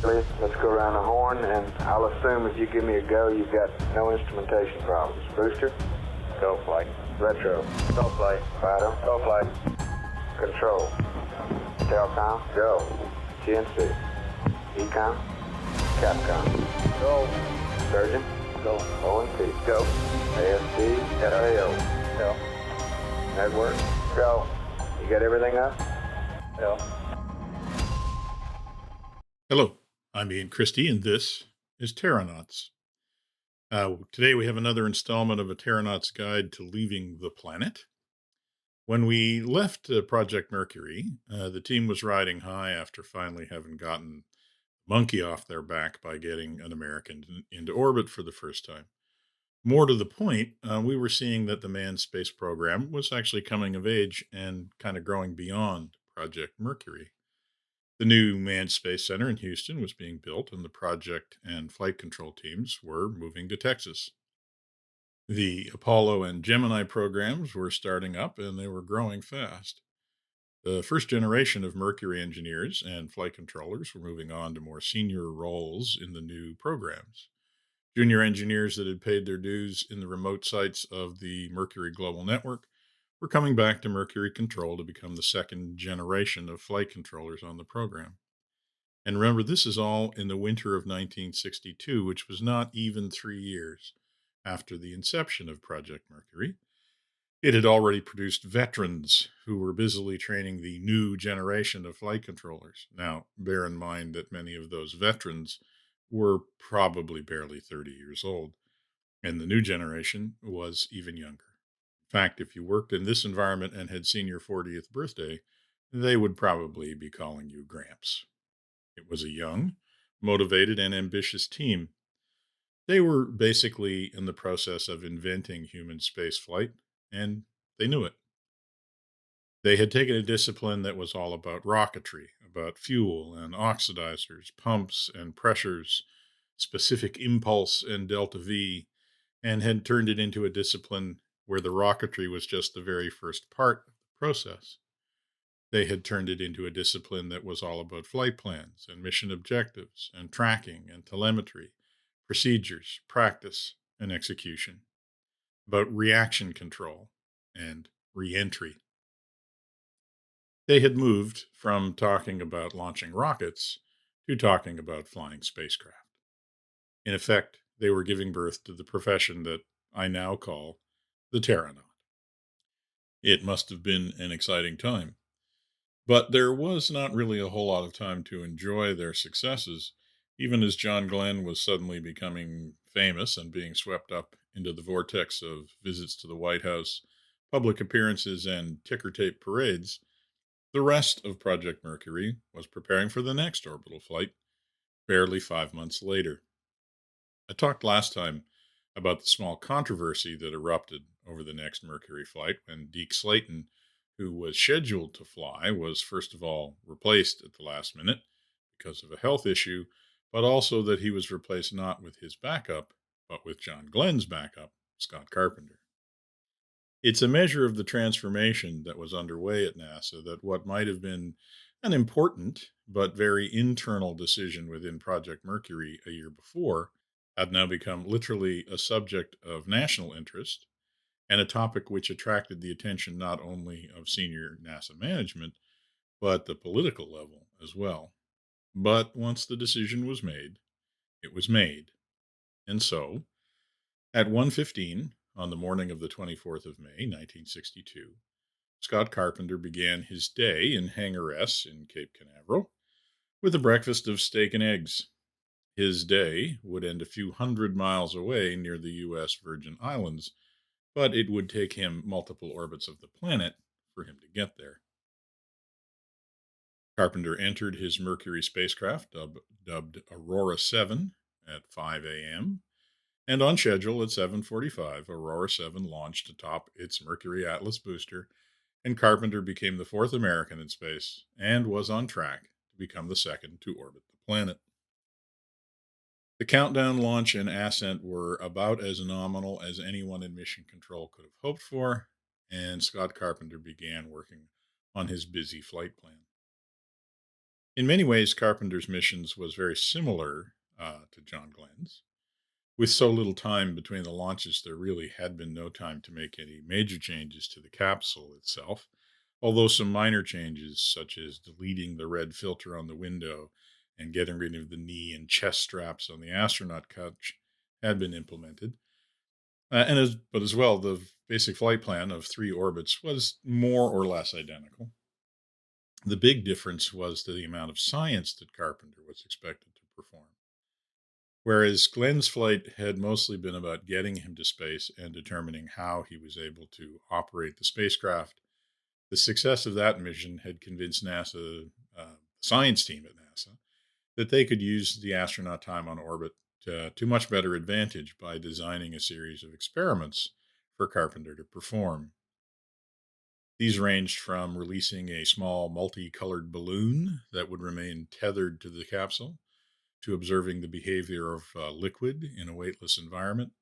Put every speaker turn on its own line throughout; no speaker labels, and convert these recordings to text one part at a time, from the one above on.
Please, let's go around the horn, and I'll assume if you give me a go, you've got no instrumentation problems. Booster, go flight. Retro, go flight. Fido, go flight. Control, Telcom, go. GNC, Ecom, Capcom, go. Surgeon, go. ONP, go. ASD, FAO, go. Network, go. You got everything up? Go.
Hello, I'm Ian Christie, and this is Terranauts. Today we have another installment of a Terranauts Guide to Leaving the Planet. When we left Project Mercury, the team was riding high after finally having gotten monkey off their back by getting an American into orbit for the first time. More to the point, we were seeing that the manned space program was actually coming of age and kind of growing beyond Project Mercury. The new Manned Space Center in Houston was being built, and the project and flight control teams were moving to Texas. The Apollo and Gemini programs were starting up, and they were growing fast. The first generation of Mercury engineers and flight controllers were moving on to more senior roles in the new programs. Junior engineers that had paid their dues in the remote sites of the Mercury Global Network were coming back to Mercury Control to become the second generation of flight controllers on the program. And remember, this is all in the winter of 1962, which was not even 3 years after the inception of Project Mercury. It had already produced veterans who were busily training the new generation of flight controllers. Now, bear in mind that many of those veterans were probably barely 30 years old, and the new generation was even younger. In fact, if you worked in this environment and had seen your 40th birthday, they would probably be calling you Gramps. It was a young, motivated, and ambitious team. They were basically in the process of inventing human space flight, and they knew it. They had taken a discipline that was all about rocketry, about fuel and oxidizers, pumps and pressures, specific impulse and delta V, and had turned it into a discipline where the rocketry was just the very first part of the process. They had turned it into a discipline that was all about flight plans and mission objectives and tracking and telemetry, procedures, practice, and execution, about reaction control and re-entry. They had moved from talking about launching rockets to talking about flying spacecraft. In effect, they were giving birth to the profession that I now call the Terranaut. It must have been an exciting time. But there was not really a whole lot of time to enjoy their successes, even as John Glenn was suddenly becoming famous and being swept up into the vortex of visits to the White House, public appearances, and ticker tape parades. The rest of Project Mercury was preparing for the next orbital flight, barely 5 months later. I talked last time about the small controversy that erupted over the next Mercury flight when Deke Slayton, who was scheduled to fly, was first of all replaced at the last minute because of a health issue, but also that he was replaced not with his backup, but with John Glenn's backup, Scott Carpenter. It's a measure of the transformation that was underway at NASA that what might have been an important but very internal decision within Project Mercury a year before had now become literally a subject of national interest and a topic which attracted the attention not only of senior NASA management, but the political level as well. But once the decision was made, it was made. And so, at 1:15 on the morning of the 24th of May, 1962, Scott Carpenter began his day in Hangar S in Cape Canaveral with a breakfast of steak and eggs. His day would end a few hundred miles away near the U.S. Virgin Islands, but it would take him multiple orbits of the planet for him to get there. Carpenter entered his Mercury spacecraft, dubbed Aurora 7, at 5 a.m., and on schedule at 7:45, Aurora 7 launched atop its Mercury Atlas booster, and Carpenter became the fourth American in space and was on track to become the second to orbit the planet. The countdown, launch, and ascent were about as nominal as anyone in mission control could have hoped for, and Scott Carpenter began working on his busy flight plan. In many ways, Carpenter's missions was very similar to John Glenn's. With so little time between the launches, there really had been no time to make any major changes to the capsule itself, although some minor changes, such as deleting the red filter on the window and getting rid of the knee and chest straps on the astronaut couch, had been implemented. But as well, the basic flight plan of 3 orbits was more or less identical. The big difference was the amount of science that Carpenter was expected to perform. Whereas Glenn's flight had mostly been about getting him to space and determining how he was able to operate the spacecraft, the success of that mission had convinced NASA, science team at NASA, that they could use the astronaut time on orbit to much better advantage by designing a series of experiments for Carpenter to perform. These ranged from releasing a small multicolored balloon that would remain tethered to the capsule, to observing the behavior of liquid in a weightless environment,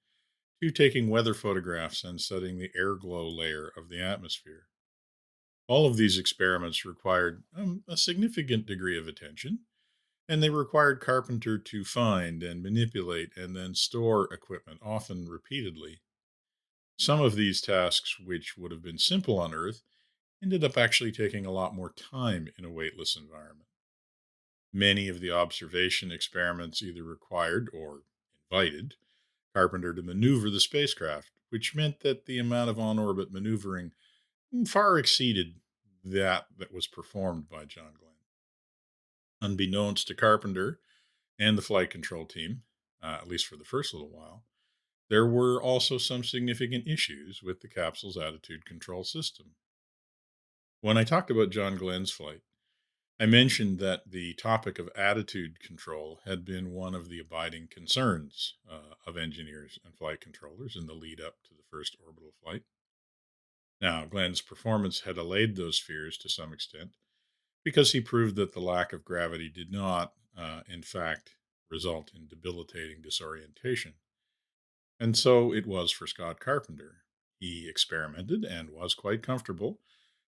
to taking weather photographs and studying the air glow layer of the atmosphere. All of these experiments required a significant degree of attention, and they required Carpenter to find and manipulate and then store equipment, often repeatedly. Some of these tasks, which would have been simple on Earth, ended up actually taking a lot more time in a weightless environment. Many of the observation experiments either required or invited Carpenter to maneuver the spacecraft, which meant that the amount of on orbit maneuvering far exceeded that was performed by John Glenn. Unbeknownst to Carpenter and the flight control team, at least for the first little while, there were also some significant issues with the capsule's attitude control system. When I talked about John Glenn's flight, I mentioned that the topic of attitude control had been one of the abiding concerns of engineers and flight controllers in the lead up to the first orbital flight. Now, Glenn's performance had allayed those fears to some extent because he proved that the lack of gravity did not, in fact, result in debilitating disorientation. And so it was for Scott Carpenter. He experimented and was quite comfortable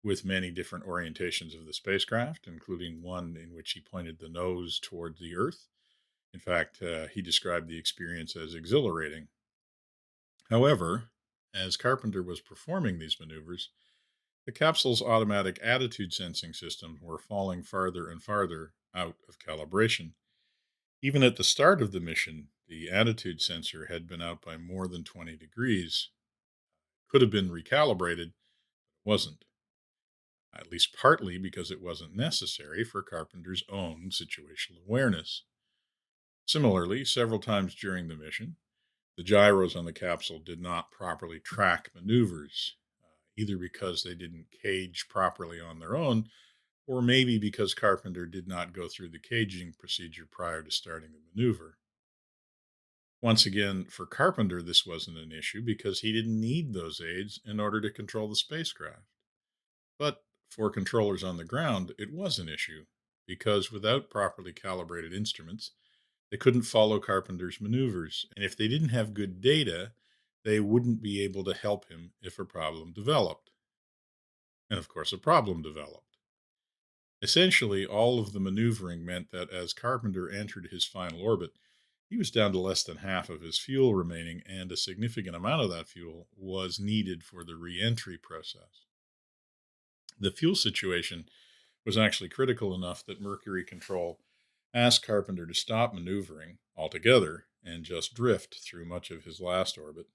with many different orientations of the spacecraft, including one in which he pointed the nose toward the Earth. In fact, he described the experience as exhilarating. However, as Carpenter was performing these maneuvers, the capsule's automatic attitude sensing system were falling farther and farther out of calibration. Even at the start of the mission, the attitude sensor had been out by more than 20 degrees. Could have been recalibrated, wasn't. At least partly because it wasn't necessary for Carpenter's own situational awareness. Similarly, several times during the mission, the gyros on the capsule did not properly track maneuvers, either because they didn't cage properly on their own, or maybe because Carpenter did not go through the caging procedure prior to starting the maneuver. Once again, for Carpenter, this wasn't an issue because he didn't need those aids in order to control the spacecraft. But for controllers on the ground, it was an issue because without properly calibrated instruments, they couldn't follow Carpenter's maneuvers. And if they didn't have good data, they wouldn't be able to help him if a problem developed. And of course, a problem developed. Essentially, all of the maneuvering meant that as Carpenter entered his final orbit, he was down to less than half of his fuel remaining, and a significant amount of that fuel was needed for the re entry process. The fuel situation was actually critical enough that Mercury Control asked Carpenter to stop maneuvering altogether and just drift through much of his last orbit.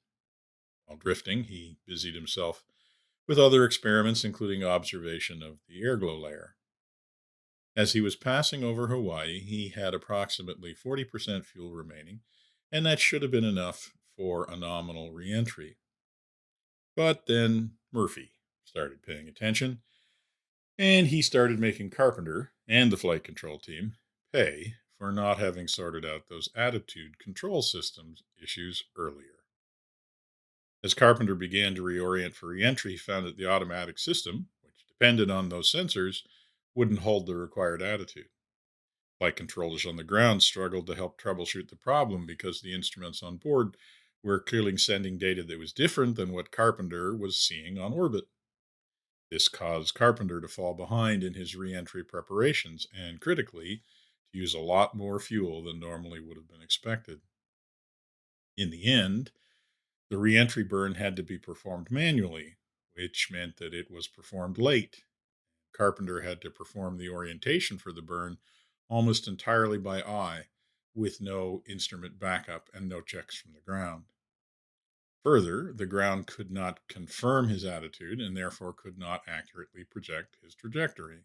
While drifting, he busied himself with other experiments, including observation of the airglow layer. As he was passing over Hawaii, he had approximately 40% fuel remaining, and that should have been enough for a nominal reentry. But then Murphy started paying attention, and he started making Carpenter and the flight control team pay for not having sorted out those attitude control systems issues earlier. As Carpenter began to reorient for reentry, he found that the automatic system, which depended on those sensors, wouldn't hold the required attitude. Flight controllers on the ground struggled to help troubleshoot the problem because the instruments on board were clearly sending data that was different than what Carpenter was seeing on orbit. This caused Carpenter to fall behind in his re-entry preparations and, critically, to use a lot more fuel than normally would have been expected. In the end, the re-entry burn had to be performed manually, which meant that it was performed late. Carpenter had to perform the orientation for the burn almost entirely by eye, with no instrument backup and no checks from the ground. Further, the ground could not confirm his attitude and therefore could not accurately project his trajectory.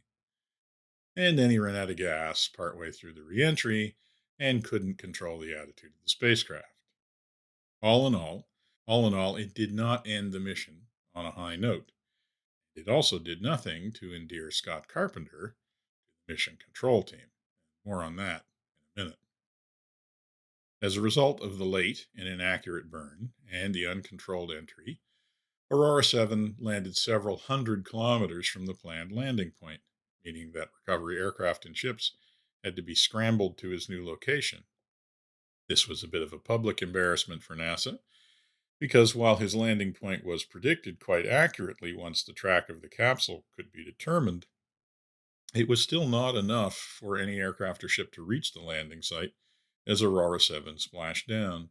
And then he ran out of gas partway through the reentry and couldn't control the attitude of the spacecraft. All in all, it did not end the mission on a high note. It also did nothing to endear Scott Carpenter to the mission control team. More on that in a minute. As a result of the late and inaccurate burn and the uncontrolled entry, Aurora 7 landed several hundred kilometers from the planned landing point, meaning that recovery aircraft and ships had to be scrambled to its new location. This was a bit of a public embarrassment for NASA, because while his landing point was predicted quite accurately once the track of the capsule could be determined, it was still not enough for any aircraft or ship to reach the landing site as Aurora 7 splashed down.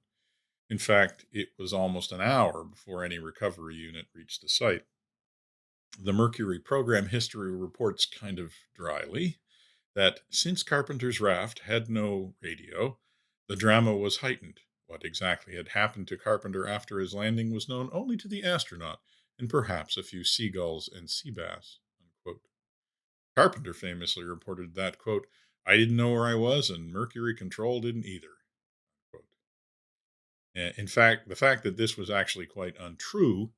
In fact, it was almost an hour before any recovery unit reached the site. The Mercury program history reports kind of dryly that since Carpenter's raft had no radio, the drama was heightened. What exactly had happened to Carpenter after his landing was known only to the astronaut and perhaps a few seagulls and sea bass. Unquote. Carpenter famously reported that, quote, I didn't know where I was, and Mercury Control didn't either. Quote. In fact, the fact that this was actually quite untrue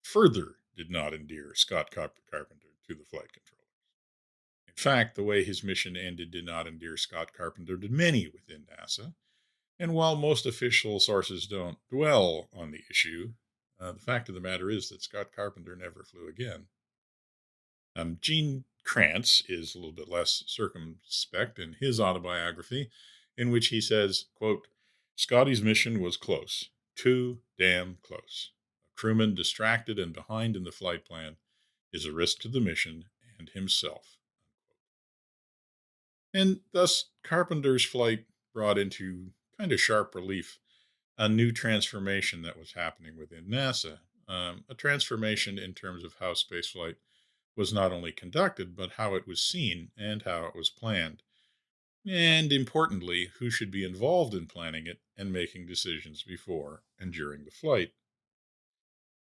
further did not endear Scott Carpenter to the flight controllers. In fact, the way his mission ended did not endear Scott Carpenter to many within NASA. And while most official sources don't dwell on the issue, the fact of the matter is that Scott Carpenter never flew again. Gene Kranz is a little bit less circumspect in his autobiography, in which he says, quote, Scotty's mission was close, too damn close. A crewman distracted and behind in the flight plan is a risk to the mission and himself. And thus, Carpenter's flight brought into kind of sharp relief a new transformation that was happening within NASA, a transformation in terms of how spaceflight was not only conducted, but how it was seen and how it was planned. And importantly, who should be involved in planning it and making decisions before and during the flight.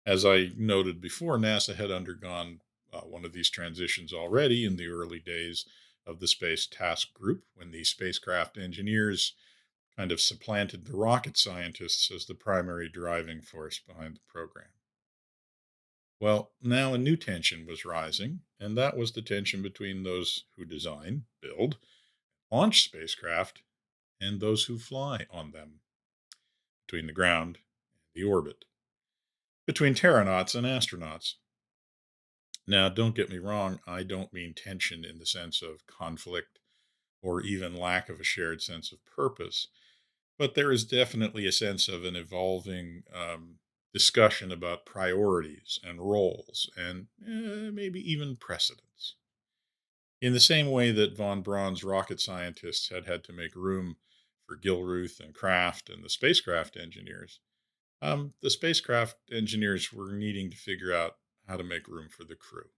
As I noted before, NASA had undergone one of these transitions already in the early days of the Space Task Group, when the spacecraft engineers kind of supplanted the rocket scientists as the primary driving force behind the program. Well, now a new tension was rising, and that was the tension between those who design, build, launch spacecraft, and those who fly on them, between the ground and the orbit, between terranauts and astronauts. Now, don't get me wrong, I don't mean tension in the sense of conflict or even lack of a shared sense of purpose, but there is definitely a sense of an evolving discussion about priorities and roles and maybe even precedence. In the same way that von Braun's rocket scientists had had to make room for Gilruth and Kraft and the spacecraft engineers, the spacecraft engineers were needing to figure out how to make room for the crew.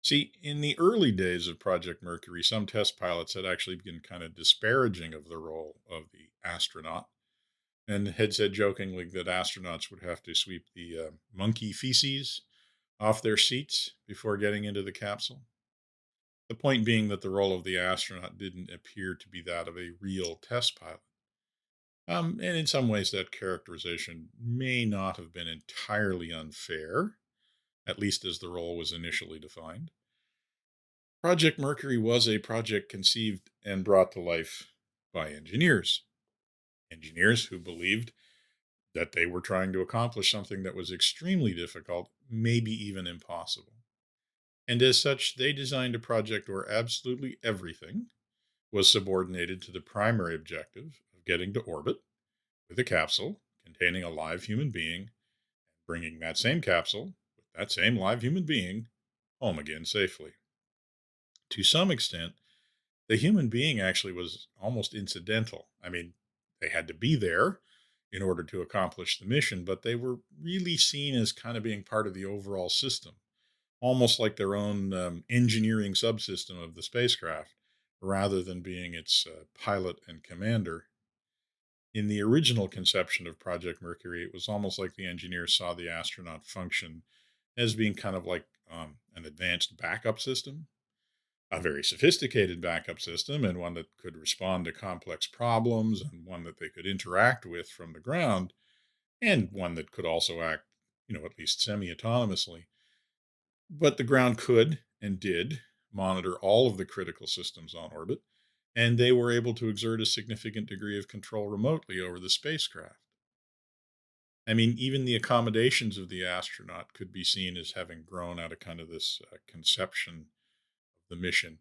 See, in the early days of Project Mercury, some test pilots had actually been kind of disparaging of the role of the astronaut and had said jokingly that astronauts would have to sweep the monkey feces off their seats before getting into the capsule. The point being that the role of the astronaut didn't appear to be that of a real test pilot. And in some ways, that characterization may not have been entirely unfair, at least as the role was initially defined. Project Mercury was a project conceived and brought to life by engineers. Engineers who believed that they were trying to accomplish something that was extremely difficult, maybe even impossible. And as such, they designed a project where absolutely everything was subordinated to the primary objective of getting to orbit with a capsule containing a live human being, bringing that same capsule with that same live human being home again safely. To some extent, the human being actually was almost incidental. I mean, they had to be there in order to accomplish the mission, but they were really seen as kind of being part of the overall system, almost like their own engineering subsystem of the spacecraft, rather than being its pilot and commander. In the original conception of Project Mercury, it was almost like the engineers saw the astronaut function as being kind of like an advanced backup system, a very sophisticated backup system, and one that could respond to complex problems, and one that they could interact with from the ground, and one that could also act, at least semi autonomously. But the ground could and did monitor all of the critical systems on orbit, and they were able to exert a significant degree of control remotely over the spacecraft. I mean, even the accommodations of the astronaut could be seen as having grown out of kind of this conception of the mission.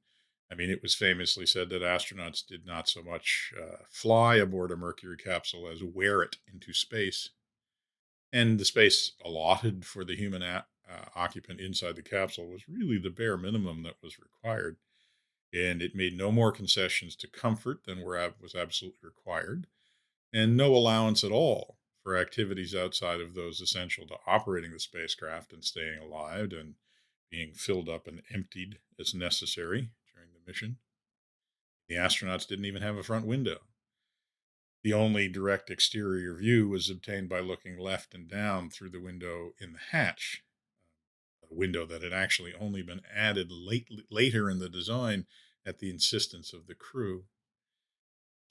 I mean, it was famously said that astronauts did not so much fly aboard a Mercury capsule as wear it into space. And the space allotted for the human occupant inside the capsule was really the bare minimum that was required. And it made no more concessions to comfort than was absolutely required, and no allowance at all for activities outside of those essential to operating the spacecraft and staying alive and being filled up and emptied as necessary during the mission. The astronauts didn't even have a front window. The only direct exterior view was obtained by looking left and down through the window in the hatch, a window that had actually only been added later in the design at the insistence of the crew.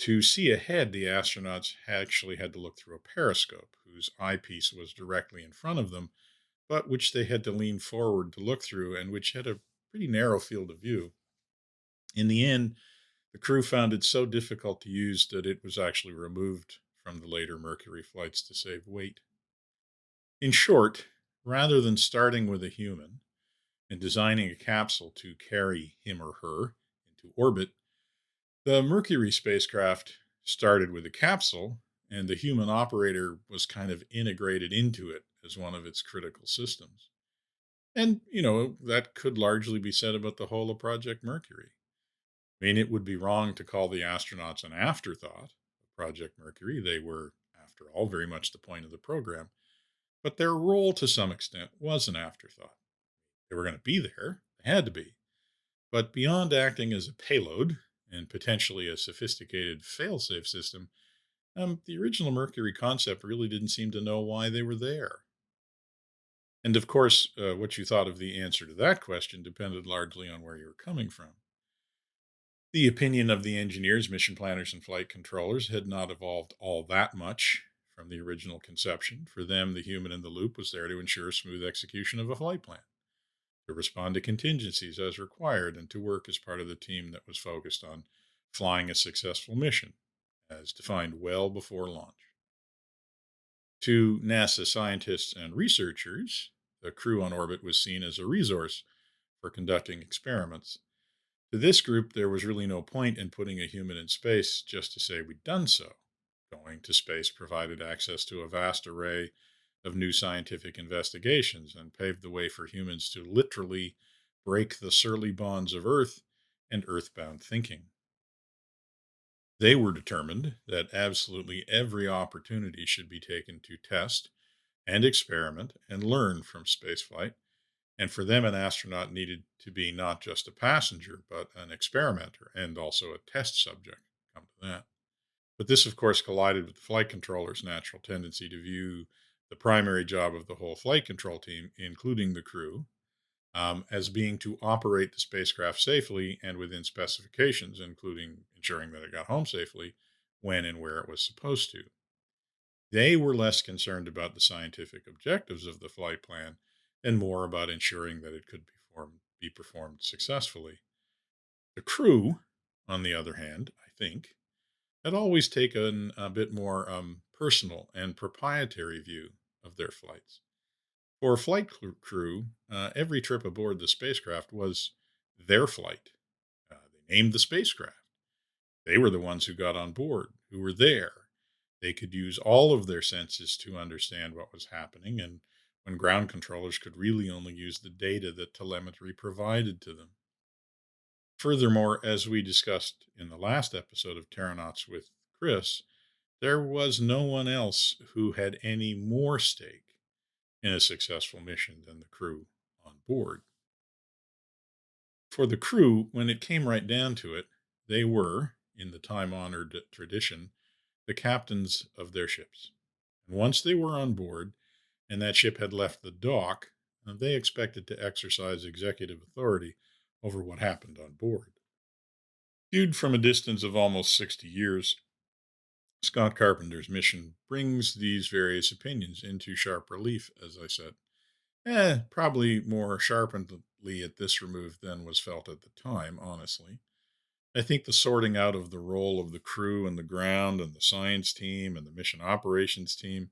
To see ahead, the astronauts actually had to look through a periscope, whose eyepiece was directly in front of them, but which they had to lean forward to look through, and which had a pretty narrow field of view. In the end, the crew found it so difficult to use that it was actually removed from the later Mercury flights to save weight. In short, rather than starting with a human and designing a capsule to carry him or her into orbit, the Mercury spacecraft started with a capsule, and the human operator was kind of integrated into it as one of its critical systems. And, that could largely be said about the whole of Project Mercury. I mean, it would be wrong to call the astronauts an afterthought of Project Mercury. They were, after all, very much the point of the program. But their role, to some extent, was an afterthought. They were going to be there, they had to be. But beyond acting as a payload and potentially a sophisticated failsafe system, the original Mercury concept really didn't seem to know why they were there. And of course, what you thought of the answer to that question depended largely on where you were coming from. The opinion of the engineers, mission planners, and flight controllers had not evolved all that much from the original conception. For them, the human in the loop was there to ensure smooth execution of a flight plan, to respond to contingencies as required, and to work as part of the team that was focused on flying a successful mission, as defined well before launch. To NASA scientists and researchers, the crew on orbit was seen as a resource for conducting experiments. To this group, there was really no point in putting a human in space just to say we'd done so. Going to space provided access to a vast array of new scientific investigations and paved the way for humans to literally break the surly bonds of Earth and earthbound thinking. They were determined that absolutely every opportunity should be taken to test and experiment and learn from spaceflight. And for them, an astronaut needed to be not just a passenger, but an experimenter and also a test subject. Come to that. But this, of course, collided with the flight controller's natural tendency to view the primary job of the whole flight control team, including the crew, as being to operate the spacecraft safely and within specifications, including ensuring that it got home safely when and where it was supposed to. They were less concerned about the scientific objectives of the flight plan and more about ensuring that it could be performed successfully. The crew, on the other hand, I think, had always taken a bit more personal and proprietary view of their flights. For a flight crew, every trip aboard the spacecraft was their flight. They named the spacecraft. They were the ones who got on board, who were there. They could use all of their senses to understand what was happening. And when ground controllers could really only use the data that telemetry provided to them. Furthermore, as we discussed in the last episode of Terranauts with Chris, there was no one else who had any more stake in a successful mission than the crew on board. For the crew, when it came right down to it, they were, in the time honored tradition, the captains of their ships. And once they were on board and that ship had left the dock, they expected to exercise executive authority over what happened on board. Viewed from a distance of almost 60 years, Scott Carpenter's mission brings these various opinions into sharp relief, as I said. Probably more sharpenedly at this remove than was felt at the time, honestly. I think the sorting out of the role of the crew and the ground and the science team and the mission operations team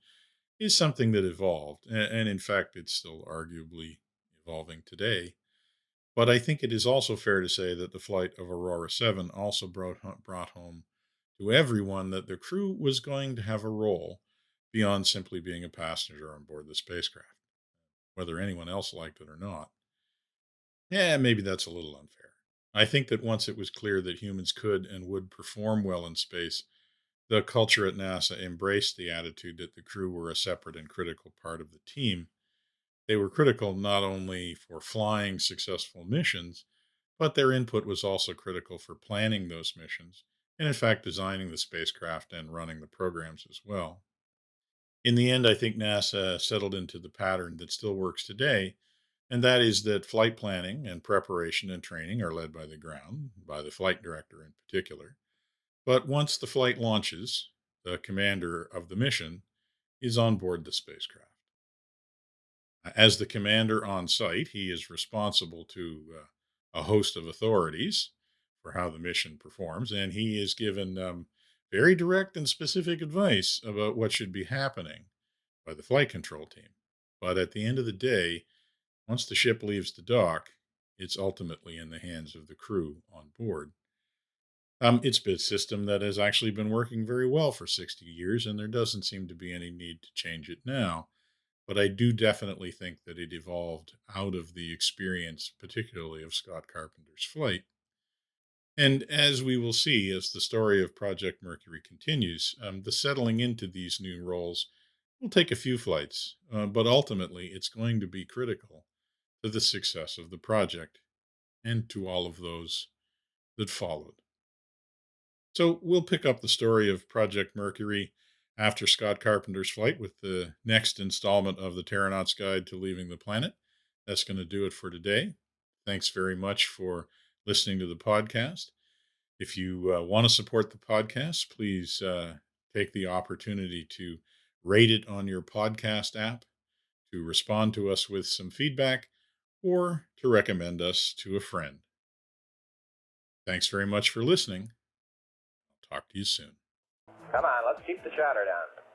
is something that evolved. And in fact, it's still arguably evolving today. But I think it is also fair to say that the flight of Aurora 7 also brought home to everyone that the crew was going to have a role beyond simply being a passenger on board the spacecraft, whether anyone else liked it or not. Yeah, maybe that's a little unfair. I think that once it was clear that humans could and would perform well in space, the culture at NASA embraced the attitude that the crew were a separate and critical part of the team. They were critical not only for flying successful missions, but their input was also critical for planning those missions, and in fact, designing the spacecraft and running the programs as well. In the end, I think NASA settled into the pattern that still works today, and that is that flight planning and preparation and training are led by the ground, by the flight director in particular. But once the flight launches, the commander of the mission is on board the spacecraft. As the commander on site, he is responsible to a host of authorities for how the mission performs, and he is given very direct and specific advice about what should be happening by the flight control team. But at the end of the day, once the ship leaves the dock, it's ultimately in the hands of the crew on board. It's been a system that has actually been working very well for 60 years, and there doesn't seem to be any need to change it now. But I do definitely think that it evolved out of the experience, particularly of Scott Carpenter's flight. And as we will see as the story of Project Mercury continues, the settling into these new roles will take a few flights, but ultimately it's going to be critical to the success of the project and to all of those that followed. So we'll pick up the story of Project Mercury after Scott Carpenter's flight with the next installment of the Terranauts Guide to Leaving the Planet. That's going to do it for today. Thanks very much for listening to the podcast. If you want to support the podcast, please take the opportunity to rate it on your podcast app, to respond to us with some feedback, or to recommend us to a friend. Thanks very much for listening. I'll talk to you soon.
Come on, let's keep the chatter down.